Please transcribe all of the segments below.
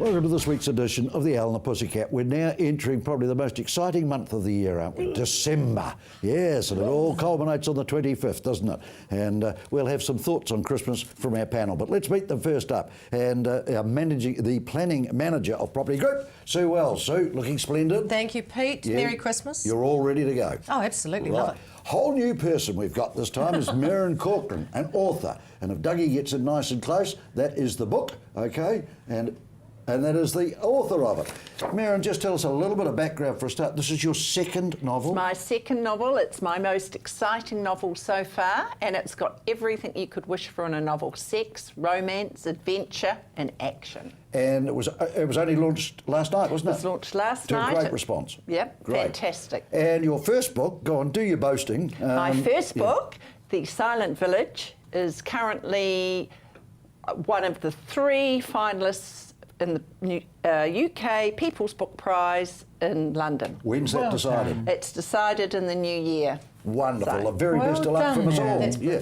Welcome to this week's edition of the Owl and the Pussycat. We're now entering probably the most exciting month of the year, aren't we? December. Yes, and it all culminates on the 25th, doesn't it? And we'll have some thoughts on Christmas from our panel. But let's meet them first up. And the planning manager of Property Group, Sue Wells. Sue, looking splendid. Thank you, Pete. Yeah. Merry Christmas. You're all ready to go. Oh, absolutely. Right. Love it. Whole new person we've got this time is Merrin Corcoran, an author. And if Dougie gets it nice and close, that is the book, okay? And that is the author of it. Merrin, just tell us a little bit of background for a start. This is your second novel? It's my second novel. It's my most exciting novel so far, and it's got everything you could wish for in a novel: sex, romance, adventure, and action. And it was only launched last night, wasn't it? It was launched last night. To a great response. Yep, great. Fantastic. And your first book, go on, do your boasting. My first book, The Silent Village, is currently one of the 3 finalists in the UK People's Book Prize in London. When's that decided? It's decided in the new year. Wonderful. So, The very best of luck from us all. That's Yeah.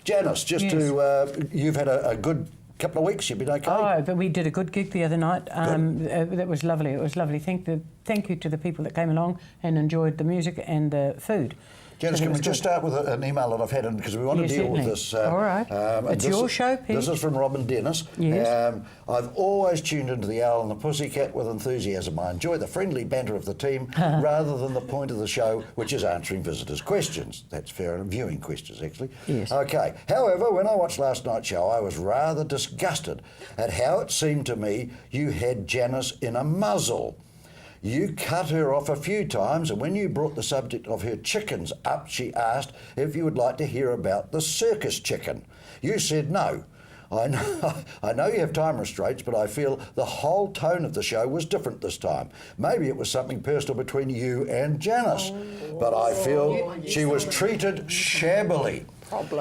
Janice, just you've had a good couple of weeks. You've been okay? Oh, but we did a good gig the other night. That was lovely. It was lovely. Thank you to the people that came along and enjoyed the music and the food. Janice, can we just start with an email that I've had in, because we want to deal with this. All right. It's your show, Pete. This is from Robin Dennis. Yes. I've always tuned into the Owl and the Pussycat with enthusiasm. I enjoy the friendly banter of the team rather than the point of the show, which is answering visitors' questions. That's fair enough. Viewing questions, actually. Yes. Okay. However, when I watched last night's show, I was rather disgusted at how it seemed to me you had Janice in a muzzle. You cut her off a few times, and when you brought the subject of her chickens up, she asked if you would like to hear about the circus chicken. You said no. I know you have time restraints, but I feel the whole tone of the show was different this time. Maybe it was something personal between you and Janice, but I feel she was treated shabbily.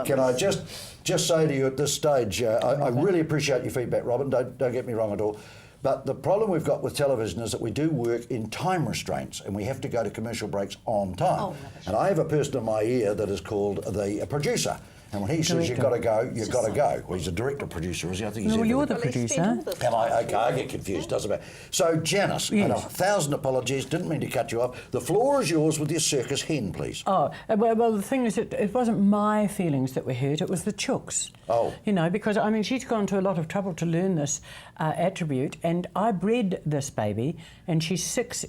Can I just say to you at this stage, I really appreciate your feedback, Robin, don't get me wrong at all. But the problem we've got with television is that we do work in time restraints, and we have to go to commercial breaks on time. And I have a person in my ear that is called the producer. And when he says you've got to go, you've got to go. Well, he's a director-producer, is he? I think he's well, you're the producer. Am I? Okay, I get confused, doesn't matter. So, Janice, and 1,000 apologies, didn't mean to cut you off. The floor is yours with your circus hen, please. Oh, well, the thing is, it wasn't my feelings that were hurt, it was the chooks. Oh. You know, because, I mean, she's gone to a lot of trouble to learn this attribute, and I bred this baby, and she's 6,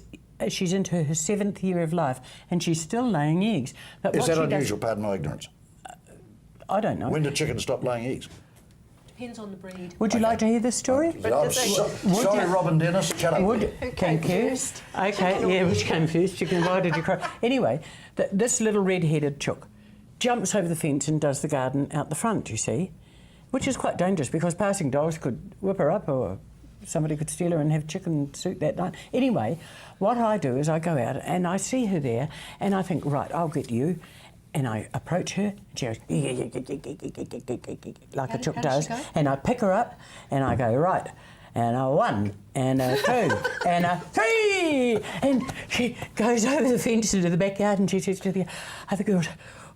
she's into her 7th year of life, and she's still laying eggs. But Is that unusual? Pardon my ignorance. I don't know. When did chickens stop laying eggs? Depends on the breed. Would you like to hear this story? Sorry, Robin Dennis, shut up. Thank you. Okay, yeah, which came first? Chicken, why did you cry? Anyway, this little red-headed chook jumps over the fence and does the garden out the front, you see, which is quite dangerous because passing dogs could whip her up or somebody could steal her and have chicken soup that night. Anyway, what I do is I go out and I see her there and I think, right, I'll get you. And I approach her, and she goes, like a chook does, and I pick her up, and I go, right, and a 1, and a 2, and a 3, and she goes over the fence into the backyard, and she says to the other girls,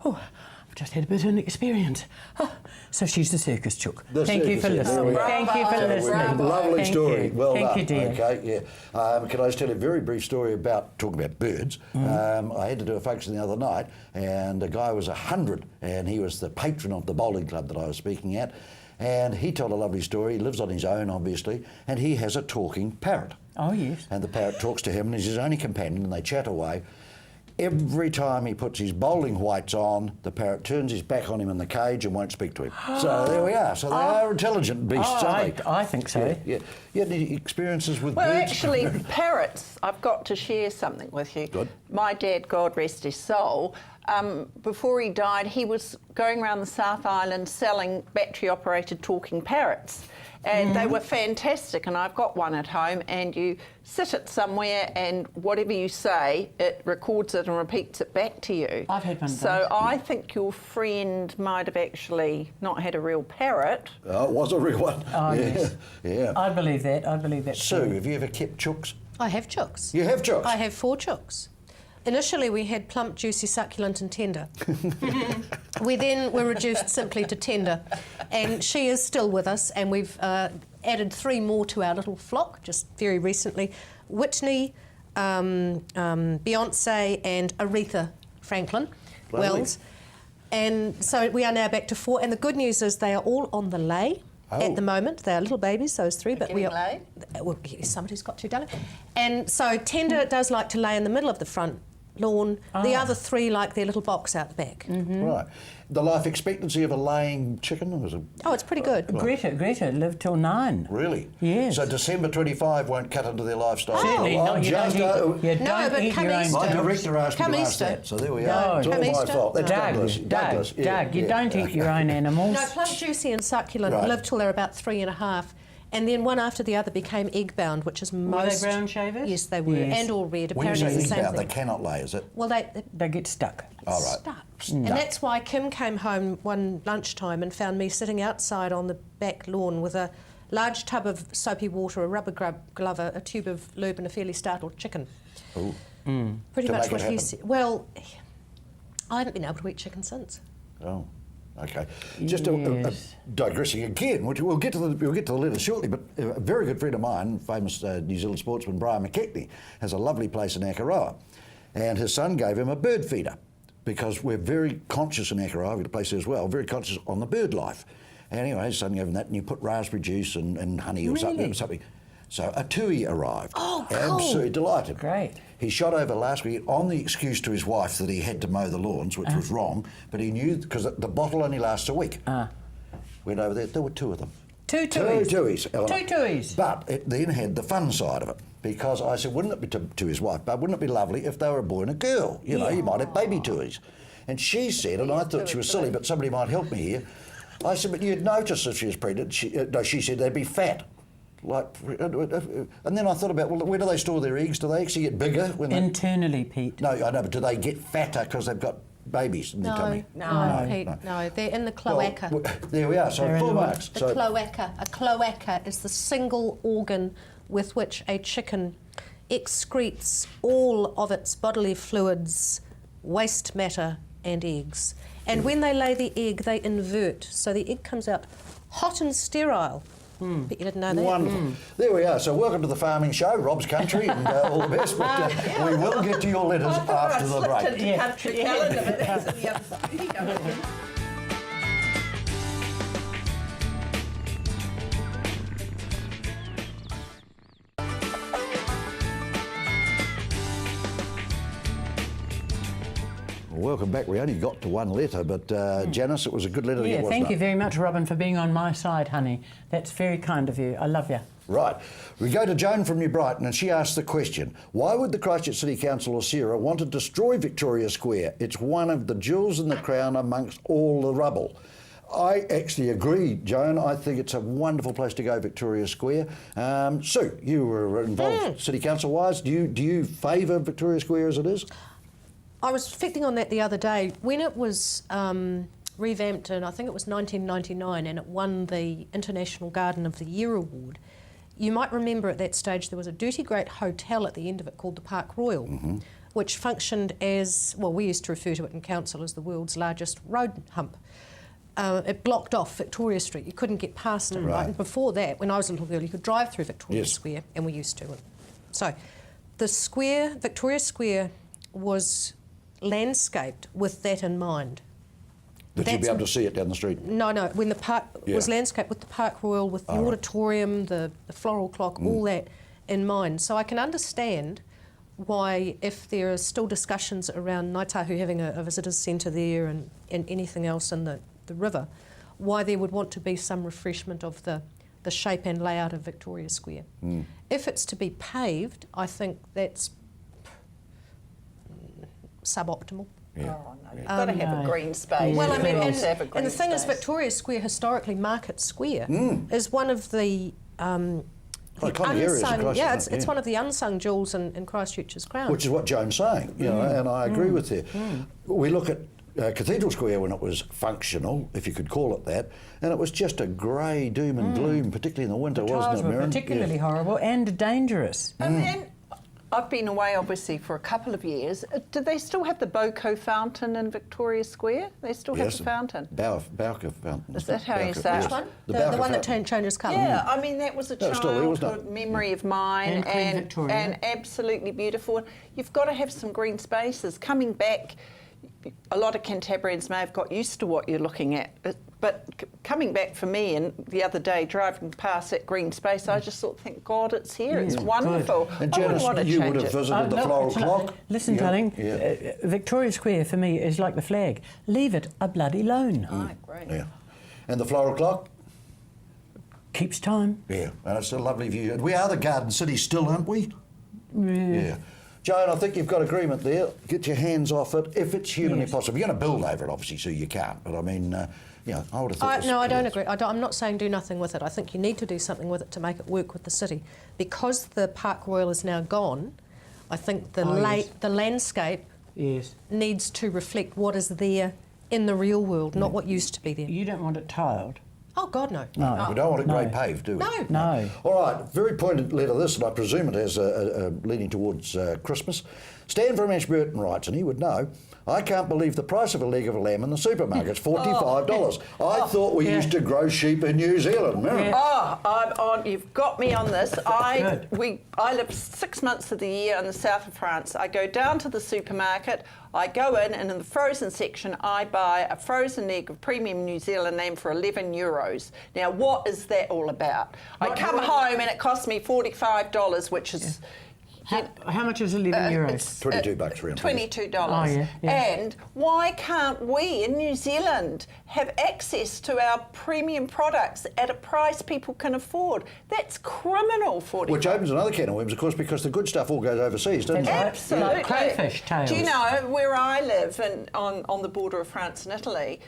oh, I've just had a bit of an experience. Oh, so she's the circus chook. Thank you for listening. Thank you for listening. Lovely story. Well done. Thank you, dear. Okay, yeah. Can I just tell you a very brief story about talking about birds? I had to do a function the other night, and a guy was 100, and he was the patron of the bowling club that I was speaking at, and he told a lovely story. He lives on his own, obviously, and he has a talking parrot. Oh, yes. And the parrot talks to him, and he's his only companion, and they chat away. Every time he puts his bowling whites on, the parrot turns his back on him in the cage and won't speak to him. So there we are. So they are intelligent beasts, aren't they? I think so. Yeah. You had any experiences with Well, birds? actually, parrots, I've got to share something with you. Good. My dad, God rest his soul, before he died, he was going around the South Island selling battery-operated talking parrots. And they were fantastic, and I've got one at home, and you sit it somewhere and whatever you say, it records it and repeats it back to you. I've had one of So those. I think your friend might have actually not had a real parrot. Oh, it was a real one. Oh, yes. Yeah. I believe that. Sue, have you ever kept chooks? I have chooks. You have chooks? I have 4 chooks. Initially, we had plump, juicy, succulent and tender. We then were reduced simply to tender. And she is still with us, and we've added 3 more to our little flock just very recently. Whitney, Beyonce and Aretha Franklin Wells. And so we are now back to 4. And the good news is they are all on the lay at the moment. They are little babies, those 3. But we are lay? Well, somebody's got to, darling. And so Tender does like to lay in the middle of the front lawn. The other 3 like their little box out the back. Right. The life expectancy of a laying chicken was Oh, it's pretty good. Greta lived till 9. really? Yes. So December 25 won't cut into their lifestyle. Certainly Oh, not. I'm You don't just, eat, you No, don't but eat come your own Easter- my stuff. director asked me Come to ask Easter. that, so there we No. are. It's all Come my Easter. fault. That's Douglas. Doug, Yeah, you yeah. don't eat your own animals. No, Plump Juicy and Succulent Right. lived till they were about 3.5. And then one after the other became egg-bound, which is most... Were they brown shavers? Yes, they were. Yes. And all red. When you Apparently say it's the same egg-bound, they thing. cannot lay, is it? Well, They get stuck. All right. stuck. And that's why Kim came home one lunchtime and found me sitting outside on the back lawn with a large tub of soapy water, a rubber glove, a tube of lube and a fairly startled chicken. Ooh. Pretty To much make it what he happen. said. Well, I haven't been able to eat chicken since. Oh, okay. Just Yes. digressing again, which we'll get to the letter shortly. But a very good friend of mine, famous New Zealand sportsman Brian McKechnie, has a lovely place in Akaroa, and his son gave him a bird feeder because we're very conscious in Akaroa. We've got a place there as well. Very conscious on the bird life. Anyway, his son gave him that, and you put raspberry juice and honey or something. So a tui arrived. Oh, cool. Absolutely delighted. Great. He shot over last week on the excuse to his wife that he had to mow the lawns, which was wrong, but he knew, because the bottle only lasts a week. Went over there were 2 of them. 2 tuis. 2 tuis, Eleanor. 2 tuis. But it then had the fun side of it, because I said, wouldn't it be to his wife, but wouldn't it be lovely if they were a boy and a girl? You know, you might have baby tuis. And she said, and I thought she was silly, but somebody might help me here. I said, but you'd notice if she was pregnant. She said they'd be fat. And then I thought about, well, where do they store their eggs? Do they actually get bigger when they... Internally, Pete. No, I know, but do they get fatter because they've got babies in their tummy? No, Pete, no. They're in the cloaca. Well, there we are, so They're in 4 the what? marks. The So cloaca. A cloaca is the single organ with which a chicken excretes all of its bodily fluids, waste matter and eggs. And when they lay the egg, they invert. So the egg comes out hot and sterile. But you didn't know that? wonderful. There we are. So welcome to the farming show, Rob's Country, and all the best. But we will get to your letters after the break. Country calendar, but that's on the other side. Here you go. Welcome back. We only got to 1 letter, but Janice, it was a good letter to Yeah, get, wasn't thank you it? very much, Robin, for being on my side, honey. That's very kind of you. I love you. Right. We go to Joan from New Brighton, and she asked the question, why would the Christchurch City Council or Sarah want to destroy Victoria Square? It's one of the jewels in the crown amongst all the rubble. I actually agree, Joan. I think it's a wonderful place to go, Victoria Square. Sue, you were involved City Council-wise. Do you favour Victoria Square as it is? I was reflecting on that the other day. When it was revamped in, I think it was 1999, and it won the International Garden of the Year Award, you might remember at that stage there was a dirty great hotel at the end of it called the Park Royal, which functioned as, well, we used to refer to it in council as the world's largest road hump. It blocked off Victoria Street. You couldn't get past it. Right? And before that, when I was a little girl, you could drive through Victoria Square, and we used to. So the square, Victoria Square, was landscaped with that in mind. That you'd be able to see it down the street? No, when the park was landscaped with the Park Royal, with the auditorium, the floral clock, all that in mind. So I can understand why, if there are still discussions around Ngāi Tahu having a visitors centre there and anything else in the river, why there would want to be some refreshment of the shape and layout of Victoria Square. If it's to be paved, I think that's suboptimal. Yeah. Oh, no, you've got to have a green space. Well, I mean, Everyone wants to have a and green the thing is, space. Victoria Square, historically, Market Square, is one of the Iconic areas of Christchurch, it's one of the unsung jewels in Christchurch's crown. Which is what Joan's saying, you know, and I agree with her. We look at Cathedral Square when it was functional, if you could call it that, and it was just a grey doom and gloom, particularly in the winter, The wasn't tiles it, were Mirren? particularly horrible and dangerous. And I've been away obviously for a couple of years. Do they still have the Boko fountain in Victoria Square? They still have the fountain. Bowker fountain. Is that how you say it? Which one? The The Bowker one that fountain. changes colour. Yeah, I mean that was a No, still there, wasn't it? childhood memory of mine, And Queen Victoria. and absolutely beautiful. You've got to have some green spaces. Coming back, a lot of Cantabrians may have got used to what you're looking at, but coming back for me, and the other day driving past that green space, I just thought, thank God it's here. It's wonderful. And I wouldn't Janice, want to you change would have it. visited the floral clock. Listen, Yeah, darling, yeah. Victoria Square for me is like the flag. Leave it a bloody alone. I agree. Yeah. And the floral clock? Keeps time. Yeah, and it's a lovely view. And we are the Garden City still, aren't we? Yeah. Joan, I think you've got agreement there. Get your hands off it if it's humanly possible. You're going to build over it, obviously, so you can't. But I mean, you know, I would have thought. No, I don't agree. I'm not saying do nothing with it. I think you need to do something with it to make it work with the city. Because the Park Royal is now gone, I think the the landscape Yes. needs to reflect what is there in the real world, not what used to be there. You don't want it tiled. Oh, God, no. No. We don't want it No. grey paved, do we? No. No. All right, very pointed letter this, and I presume it has leading towards Christmas. Stan from Ashburton writes, and he would know, I can't believe the price of a leg of a lamb in the supermarket's $45. I thought we used to grow sheep in New Zealand. Remember? Oh, I'm on. You've got me on this. I live 6 months of the year in the south of France. I go down to the supermarket. I go in, and in the frozen section, I buy a frozen leg of premium New Zealand lamb for €11. Now, what is that all about? I come home and it costs me $45, which is. How much is 11 euros? It's, $22 around. $22. Oh, yeah. And why can't we in New Zealand have access to our premium products at a price people can afford? That's criminal, $45. Which opens another can of worms, of course, because the good stuff all goes overseas, doesn't it? Absolutely. Like crayfish tails. Do you know where I live on the border of France and Italy?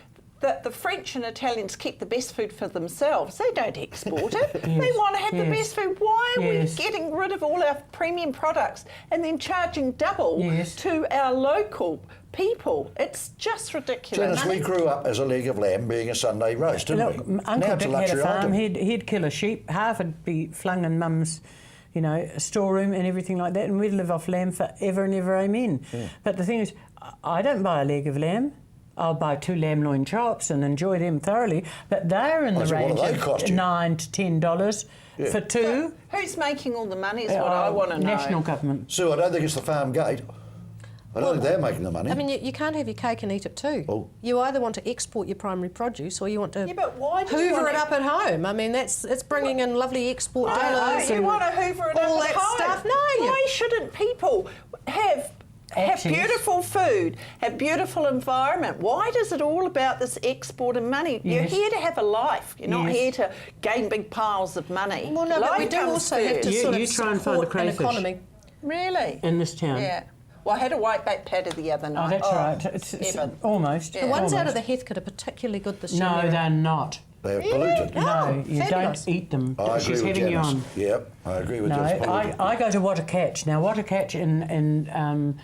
The French and Italians keep the best food for themselves. They don't export it. They want to have the best food. Why are we getting rid of all our premium products and then charging double to our local people? It's just ridiculous. Janice, we grew up as a leg of lamb being a Sunday roast, didn't Look, we? Uncle Now it's a Dick had a luxury farm. item. He'd kill a sheep. Half would be flung in Mum's, storeroom and everything like that, and we'd live off lamb forever and ever, amen. Yeah. But the thing is, I don't buy a leg of lamb. I'll buy 2 lamb loin chops and enjoy them thoroughly, but they're in the range of $9 to $10 for 2. So who's making all the money is what I want to know. National government. Sue, I don't think it's the farm gate. I don't think they're making the money. I mean, you can't have your cake and eat it too. Oh. You either want to export your primary produce or you want to but why do you hoover want it up at home. I mean, it's bringing in lovely export dollars You and want to hoover it all up at that home. stuff. No. Why shouldn't people have beautiful food, have beautiful environment? Why is it all about this export and money? You're here to have a life. You're not here to gain big piles of money. Well, no, but Life we do comes also have to first. sort You of try and find support the an crayfish. economy. Really? In this town. Yeah. Well, I had a whiteback patty the other night. Oh, that's right. It's heaven. almost. The ones out of almost. the Heathcote are particularly good this year. No, Mary. they're not. They're polluted. No, you fabulous. don't eat them. I agree She's with having you Janice. on. Yep, I agree with No, you. It's polluted. I go to Watacatch. Now, Watacatch in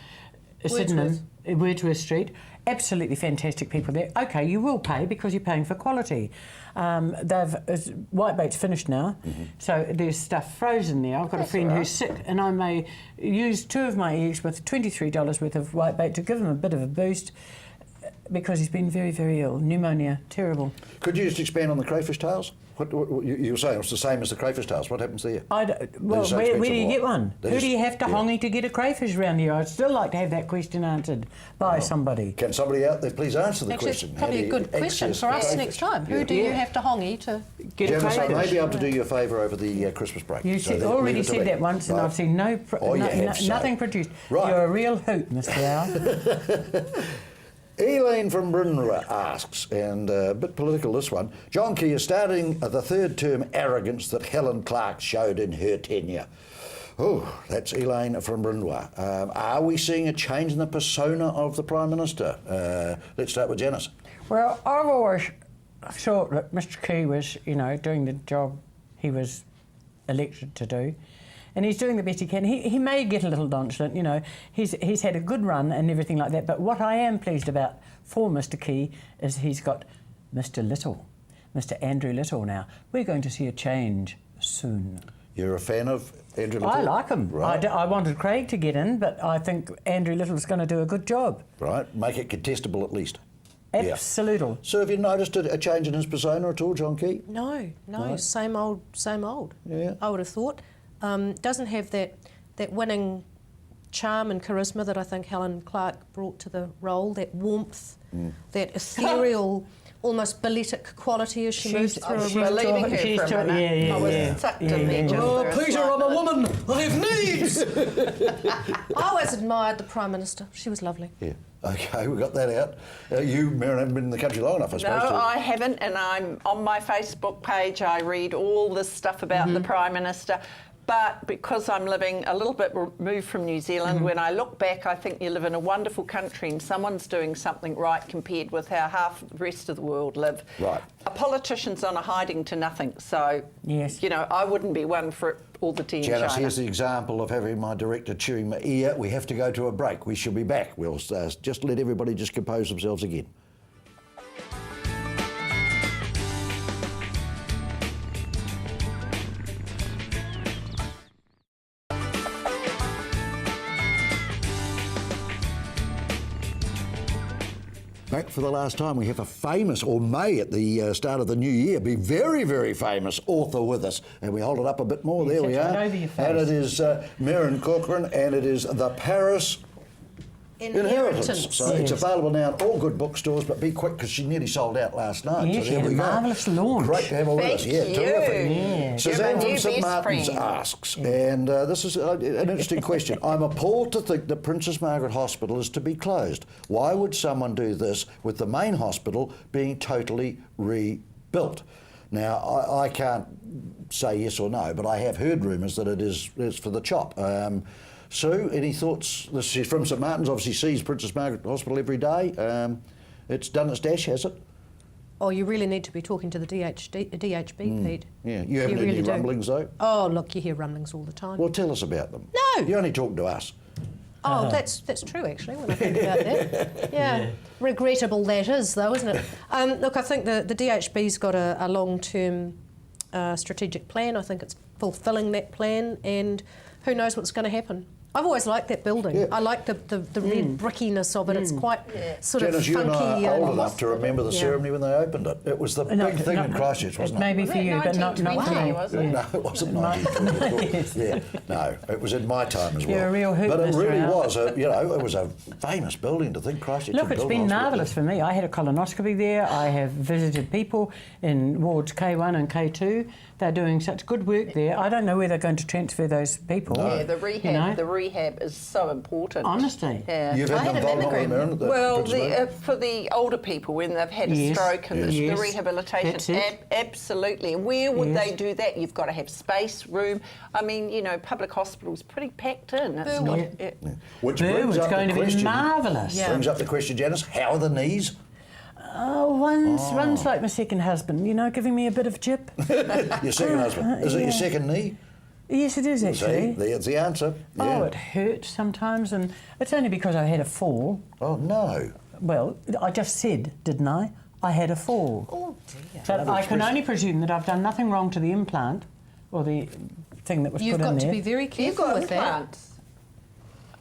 Sydenham, Wordsworth Street, absolutely fantastic people there. Okay, you will pay because you're paying for quality. Whitebait's finished now, so there's stuff frozen there. I've got a friend who's sick, and I may use 2 of my eggs with $23 worth of whitebait to give him a bit of a boost because he's been very, very ill. Pneumonia, terrible. Could you just expand on the crayfish tails? What you were saying it's the same as the crayfish tails. What happens there? Well, so where do expensive you or get what? one? They're Who do just- you have to hongy to get a crayfish round here? I'd still like to have that question answered by somebody. Can somebody out there please answer the Actually, it's question? probably How a do good you question access for us crayfish? next time. Who Yeah. do you have to hongy to... Get a Janice, I may crayfish. be able to do you a favour over the Christmas break. You So leave already it to said me. that once, and Right. I've seen nothing produced. Right. You're a real hoot, Mr. Howe. Elaine from Brynra asks, and a bit political this one, John Key is starting the 3rd term arrogance that Helen Clark showed in her tenure. Oh, that's Elaine from Brynra. Are we seeing a change in the persona of the Prime Minister? Let's start with Janice. Well, I've always thought that Mr. Key was, doing the job he was elected to do. And he's doing the best he can. He may get a little nonchalant, He's had a good run and everything like that. But what I am pleased about for Mr. Key is he's got Mr. Little, Mr. Andrew Little now. We're going to see a change soon. You're a fan of Andrew Little? I like him. Right. I wanted Craig to get in, but I think Andrew Little's going to do a good job. Right, make it contestable at least. Yeah. Absolutely. So have you noticed a change in his persona at all, John Key? No, same old, same old. Yeah. I would have thought. Doesn't have that winning charm and charisma that I think Helen Clark brought to the role, that warmth, that ethereal, almost balletic quality as she moves through a She's room. believing her she's for a to- minute. yeah, I was yeah, sucked yeah, in there yeah. just Oh, for a Peter, slight I'm a bit. woman. I have needs. I always admired the Prime Minister. She was lovely. Yeah. Okay, we got that out. You, Maren, haven't been in the country long enough, I suppose. No, to... I haven't, and I'm on my Facebook page. I read all this stuff about the Prime Minister. But because I'm living a little bit removed from New Zealand, when I look back, I think you live in a wonderful country and someone's doing something right compared with how half the rest of the world live. Right. A politician's on a hiding to nothing, so, Yes. you know, I wouldn't be one for all the tea in Janice, China. here's the example of having my director chewing my ear. We have to go to a break. We shall be back. We'll just let everybody just compose themselves again. Back for the last time, we have a famous, or may at the start of the new year, be very, very famous author with us. And we hold it up a bit more. Yes, There we it's are. right over your face. And it is Maren Corcoran, and it is The Paris Inheritance. So it's Yes. available now in all good bookstores, but be quick because she nearly sold out last night. Yes, so she there had we a go. marvellous launch. Great to have her with us. Thank Yeah, you. terrific. Yeah. Suzanne You're my from new St best Martin's friend. asks, and this is an interesting question. I'm appalled to think that Princess Margaret Hospital is to be closed. Why would someone do this with the main hospital being totally rebuilt? Now, I can't say yes or no, but I have heard rumours that it's for the chop. Sue, any thoughts? She's from St Martin's, obviously sees Princess Margaret Hospital every day. It's done its dash, has it? Oh, you really need to be talking to the DHB, Pete. Yeah. You haven't heard really any do. rumblings, though? Oh, look, you hear rumblings all the time. Well, tell us about them. No. You're only talking to us. Oh, that's true, actually, when I think about that. Yeah. Regrettable that is, though, isn't it? Look, I think the DHB's got a long-term strategic plan. I think it's fulfilling that plan, and who knows what's going to happen. I've always liked that building. Yeah. I like the red brickiness of it. It's quite sort Janice, of you and funky. I are old enough to remember the ceremony when they opened it. It was the big thing in Christchurch, wasn't it? Maybe for you, but not for 1920, me. wasn't it? No, it wasn't 1920. Yes. Yeah, no, it was in my time as well. You're a real hoot, but it Mr. really Al. was. It was a famous building to think Christchurch. Look, had it's built a been hospital. marvellous for me. I had a colonoscopy there. I have visited people in wards K1 and K2. They're doing such good work there. I don't know where they're going to transfer those people. Yeah, the rehab. You know? The rehab is so important. Honestly. Yeah. You've I had had them a involved, mammogram. Maren, at the Well, Princess Margaret? for the older people when they've had a Yes. stroke and Yes. the rehabilitation, That's it. absolutely. And where would Yes. they do that? You've got to have space, room. I mean, you know, public hospitals pretty packed in. It's Burwood. not, Yeah. Which Boo, brings it's up going the to be question. marvellous. Yeah. Brings up the question, Janice. How are the knees? Oh, one's like my second husband, you know, giving me a bit of jip. Your second husband. Is it your second knee? Yes, it is See, actually. there's the answer. Oh, Yeah. it hurts sometimes, and it's only because I had a fall. Oh no. Well, I just said, didn't I? I had a fall. Oh, dear. But I can only presume that I've done nothing wrong to the implant or the thing that was You've put in got to there. be very You've careful got with that. implants.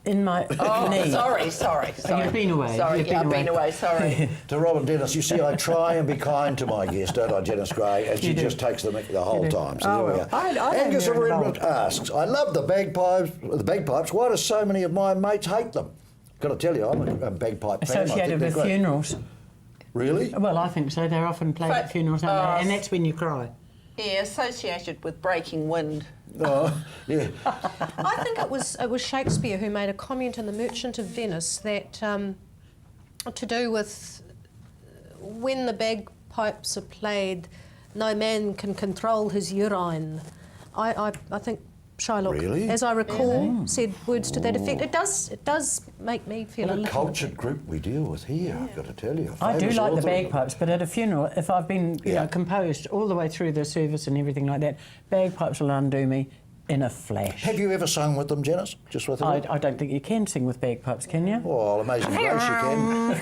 In my Oh, knee. sorry. You've been away. Sorry, You've been I've been away. away, sorry. To Robin Dennis, you see, I try and be kind to my guest, don't I, Janice Gray? And she You do. just takes the mick the whole You do. time. So Oh, there we well, go. I don't Angus hear of it Redmond at all. asks, I love the bagpipes. Why do so many of my mates hate them? Got to tell you, I'm a bagpipe fan. I think Associated they're with great. funerals. Really? Well, I think so. They're often played at But- funerals, aren't they? And that's when you cry. Yeah, associated with breaking wind. Oh, yeah. I think it was Shakespeare who made a comment in The Merchant of Venice that to do with when the bagpipes are played, no man can control his urine. I think Shylock, Really? as I recall, said words to that effect. It does make me feel What a a little cultured group we deal with here, I've got to tell you. I do Famous like the author. bagpipes, but at a funeral, if I've been Yeah. composed all the way through the service and everything like that, bagpipes will undo me in a flash. Have you ever sung with them, Janice? Just with them? I don't think you can sing with bagpipes, can you? Well, Amazing Grace you can. Is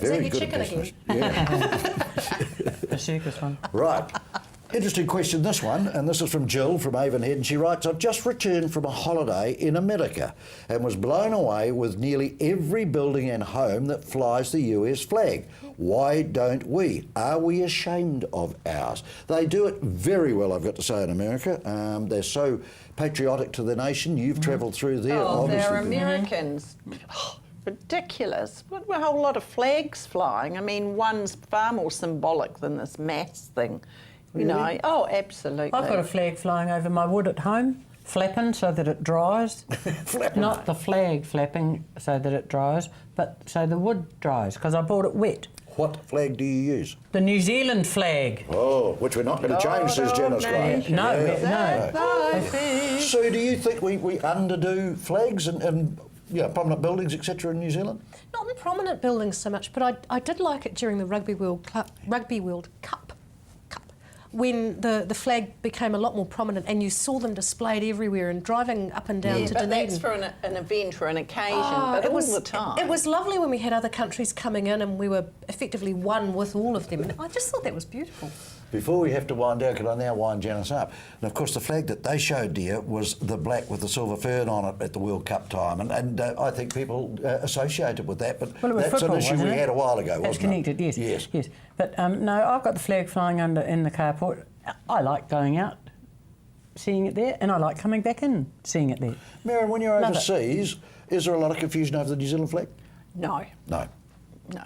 that Very your good chicken at business. again? Yeah. A circus one. Right. Interesting question, this one, and this is from Jill from Avonhead, and she writes, I've just returned from a holiday in America and was blown away with nearly every building and home that flies the US flag. Why don't we? Are we ashamed of ours? They do it very well, I've got to say, in America. They're so patriotic to the nation. You've travelled through there, Oh, obviously. they're Americans. Ridiculous. A whole lot of flags flying. I mean, one's far more symbolic than this mass thing. You know, oh, absolutely. I've got a flag flying over my wood at home, flapping so that it dries. Not the flag flapping so that it dries, but so the wood dries, because I bought it wet. What flag do you use? The New Zealand flag. Oh, which we're not going to change, says Janice Gray. No. So do you think we underdo flags and prominent buildings, etc. in New Zealand? Not in prominent buildings so much, but I did like it during the Rugby World Cup, when the flag became a lot more prominent and you saw them displayed everywhere and driving up and down to but Dunedin. that's for an event or an occasion, but all the time. It was lovely when we had other countries coming in and we were effectively one with all of them. And I just thought that was beautiful. Before we have to wind down, could I now wind Janice up? And of course the flag that they showed, dear, was the black with the silver fern on it at the World Cup time. And I think people associated with that, but Well, it was that's football, an issue we wasn't it? had a while ago, It's wasn't connected, it? yes. But no, I've got the flag flying under in the carport. I like going out, seeing it there, and I like coming back in, seeing it there. Miriam, when you're Love it. overseas, is there a lot of confusion over the New Zealand flag? No. No.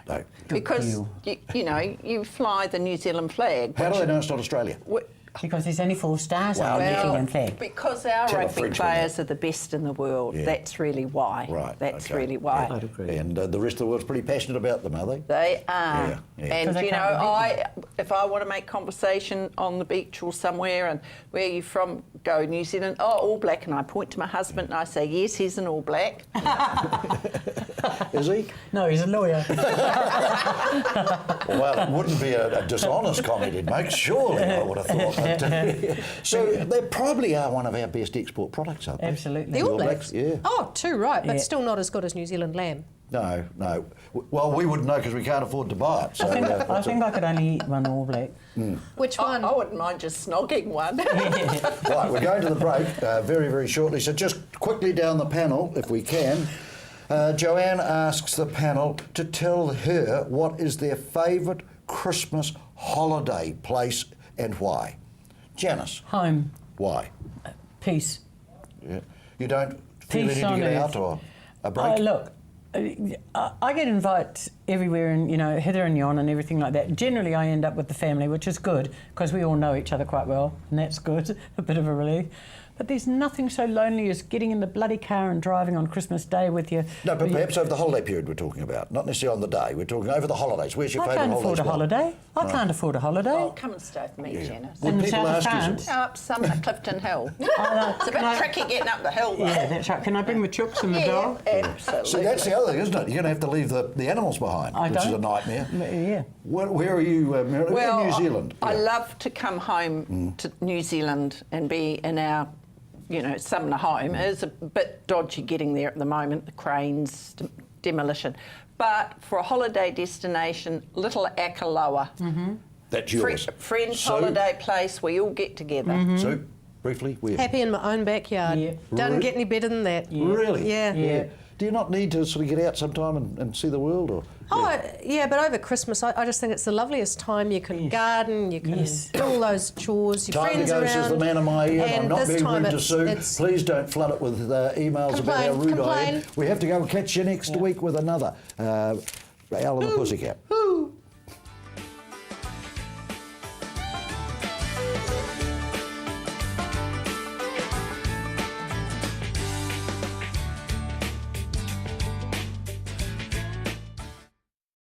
No. Because, you fly the New Zealand flag. How do they know it's not Australia? Because there's only 4 stars on the New Well, Zealand flag. because our Tell a rugby Frenchman players are the best in the world. Yeah. That's really why. Right, That's okay. really why. I'd agree. And the rest of the world's pretty passionate about them, are they? They are. Yeah, yeah. 'Cause And they you know, can't if I want to make conversation on the beach or somewhere and where are you from, go New Zealand, oh, All Black, and I point to my husband and I say, yes, he's an All Black. Is he? No, he's a lawyer. Well, it wouldn't be a dishonest comment he'd make, surely, I would have thought. So they probably are one of our best export products, aren't they? Absolutely. The All All Blacks? Blacks, yeah. Oh, too right, but Yeah. still not as good as New Zealand lamb. No. Well, we wouldn't know because we can't afford to buy it. So, I think I could only eat one All Black. Which one? I wouldn't mind just snogging one. Right, we're going to the break very, very shortly. So just quickly down the panel, if we can. Joanne asks the panel to tell her what is their favourite Christmas holiday place and why. Janice, Home. why? Peace. Yeah. You don't feel Peace any to on get earth. out or a break? Look, I get invites everywhere and, hither and yon and everything like that. Generally, I end up with the family, which is good because we all know each other quite well, and that's good, a bit of a relief. But there's nothing so lonely as getting in the bloody car and driving on Christmas Day with you. No, but perhaps over the holiday period we're talking about, not necessarily on the day. We're talking over the holidays. Where's your I favourite can't afford a holiday? holiday. I can't afford a holiday. Oh, come and stay with me, Janice. Would In the people south of ask you France. something? Up some at Clifton Hill. It's a bit tricky getting up the hill, though. Yeah, that's right. Can I bring the chooks and the Yeah, dog? absolutely. See, that's the other thing, isn't it? You're going to have to leave the animals behind, I which is a don't. nightmare. Yeah. Where are you, Mary? Well, in New Zealand? I Yeah. love to come home to New Zealand and be in our, summer home. It is a bit dodgy getting there at the moment, the cranes, demolition. But for a holiday destination, Little Akaloa. That's yours. Friends' So- holiday place, we all get together. So, briefly, where? Happy in my own backyard. Yeah. Doesn't get any better than that. Really? Yeah. Yeah. Do you not need to sort of get out sometime and see the world? Or Oh, yeah, but over Christmas, I just think it's the loveliest time. You can garden, you can do all those chores, your Time to friends go, around. says the man in my ear. And I'm not this being time rude to Sue. it's Please don't flood it with emails about how rude I am. Complain. We have to go and catch you next week with another Al and the Pussycat.